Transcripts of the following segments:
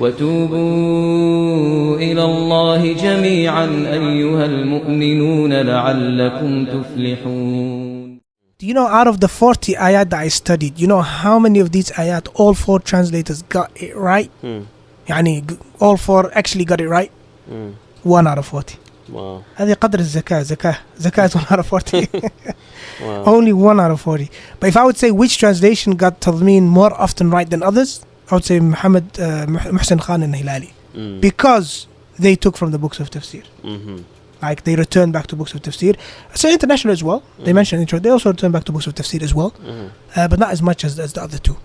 وتوبوا إلى الله جميعا أيها المؤمنون لعلكم تفلحون. Do you know, out of the 40 ayat that I studied, you know how many of these ayat all 4 translators got it right? يعني all 4 actually got it right? 1 out of 40. Wow. هذه قدر الزكاة. Zakah is 1 out of 40. Wow. Only 1 out of 40. But if I would say which translation got Tadmeen more often right than others, I would say Muhammad Muhsin Khan and Hilali. Because they took from the books of tafsir. Like they returned back to books of tafsir. So International as well. They mentioned intro. They also returned back to books of tafsir as well. But not as much as the other two.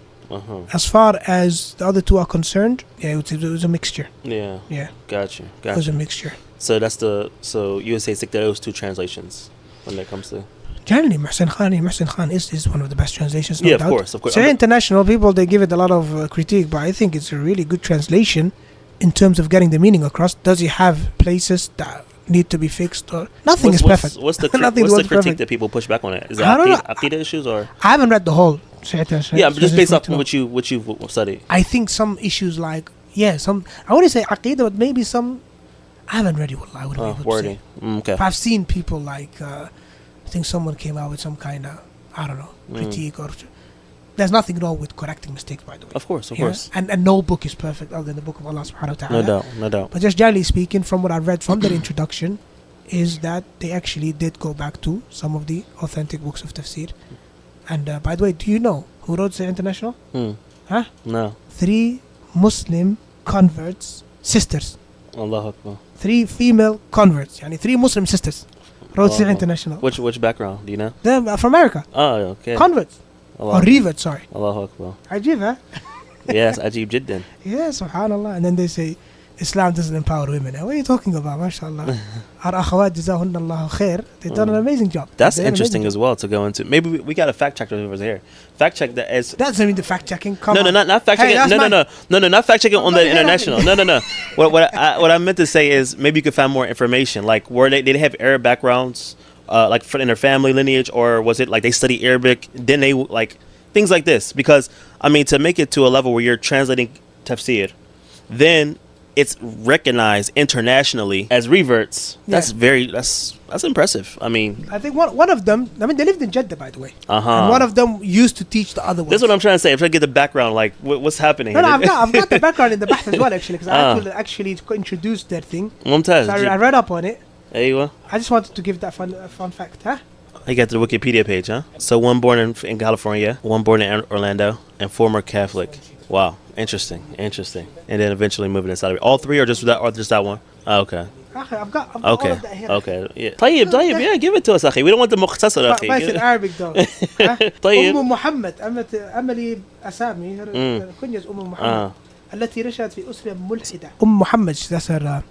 As far as the other two are concerned, yeah, it was a mixture. Yeah. Gotcha. It was a mixture. So you would say stick to those 2 translations when it comes to. Generally, Muhsin Khan is one of the best translations. No yeah, doubt. of course. Saheeh International, people, they give it a lot of critique, but I think it's a really good translation in terms of getting the meaning across. Does it have places that need to be fixed? Or nothing is perfect. What's the critique that people push back on it? Is it Aqidah issues or? I haven't read the whole Saheeh International. Yeah, but just based off what you've studied. I think some issues like I wouldn't say Aqidah, but maybe some. I haven't read it. I wouldn't be able wording. to say. Okay. But I've seen people like. I think someone came out with some kind of, I don't know, critique or. There's nothing wrong with correcting mistakes, by the way. Of course. And no book is perfect other than the book of Allah subhanahu wa ta'ala. No doubt. But just generally speaking, from what I've read from their introduction, is that they actually did go back to some of the authentic books of tafsir. And by the way, do you know who wrote Saheeh International? Huh? No. 3 Muslim converts, sisters. Allahu Akbar. 3 female converts, yani 3 Muslim sisters. Wrote Saheeh International. Which background? Do you know? They're from America. Oh, okay. Converts. Or reverts, sorry. Allahu Akbar. Ajib, huh? Yes, ajib jiddan. Yeah, subhanallah. And then they say, Islam doesn't empower women. What are you talking about? MashaAllah. Our akhawat, jazahunna Allahu khair. They've done an amazing job. That's interesting as well to go into. Maybe we got a fact checker over here. Fact check that as. That doesn't mean the fact checking. No, not fact checking. No, not fact checking on the international. No. What I meant to say is maybe you could find more information. Like, were they have Arab backgrounds, like in their family lineage, or was it like they study Arabic? Then they like things like this. Because I mean, to make it to a level where you're translating tafsir, then it's recognized internationally as reverts. That's impressive. I mean, I think one of them. I mean, they lived in Jeddah, by the way. And one of them used to teach the other ones. That's what I'm trying to say. I'm trying to get the background, like what's happening. No, I've got the background in the bahth as well, actually, because I actually introduced that thing. Mumtaz. So I read up on it. Aywa. I just wanted to give that fun fact, huh? I got the Wikipedia page, huh? So one born in California, one born in Orlando, and former Catholic. Wow, interesting. And then eventually moving inside of it. All 3 or just that one? Oh, okay. I've got okay. all of that here. Okay. Yeah. طيب. Yeah, give it to us, أخي. We don't want the مختصر, أخي. But it's in Arabic, though. طيب. محمد أملي أسامي كنية محمد التي نشأت في أسرة ملحدة. محمد, that's her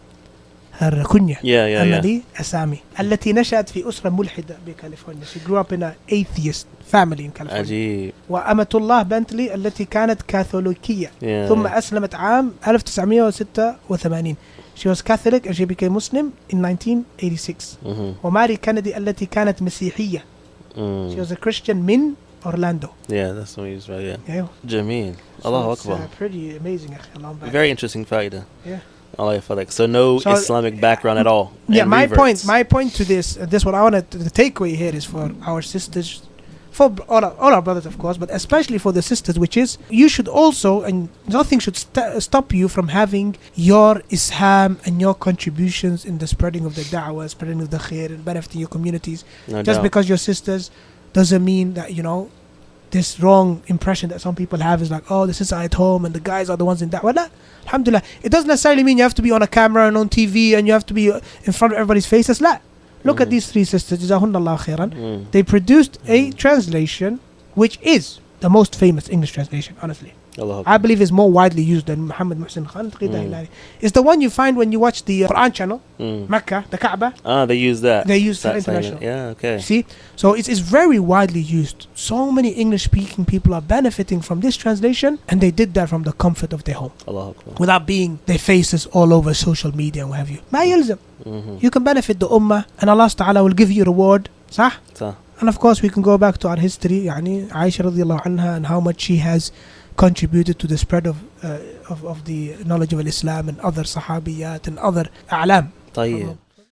kunya. Yeah. Asami. التي نشأت في أسرة ملحدة بكاليفورنيا. She grew up in an atheist family in California. عجيب. وأمة الله بنتلي التي كانت كاثوليكية. ثم أسلمت عام 1986. She was Catholic and she became Muslim in 1986. وماري كندي التي كانت مسيحية. She was a Christian من Orlando. Yeah, that's what he was right. Yeah. Jameel. Allahu Akbar. Pretty amazing. Very interesting faida. Yeah. So no Islamic background at all. Yeah, my point to this what I wanted, the takeaway here is for our sisters, for all our brothers, of course, but especially for the sisters, which is you should also, and nothing should stop you from having your isham and your contributions in the spreading of the da'wah, spreading of the khair and benefiting your communities. Just because your sisters doesn't mean that, you know, this wrong impression that some people have is like, oh, the sisters are at home and the guys are the ones in da'wah. La, alhamdulillah. It doesn't necessarily mean you have to be on a camera and on TV and you have to be in front of everybody's faces. La. Look at these 3 sisters, Jazahunallah khairan. They produced a translation which is the most famous English translation, honestly. I believe is more widely used than Muhammad Muhsin Khan. It's the one you find when you watch the Qur'an channel, Mecca, the Kaaba. They use that. They use that International. Yeah, okay. See? So it's very widely used. So many English-speaking people are benefiting from this translation, and they did that from the comfort of their home. Without being their faces all over social media and what have you. ما يلزم. You can benefit the ummah, and Allah Ta'ala will give you reward. صح? And of course, we can go back to our history, يعني Aisha radiallahu anha, and how much she has contributed to the spread of of the knowledge of Islam and other sahabiyat and other a'lam. طيب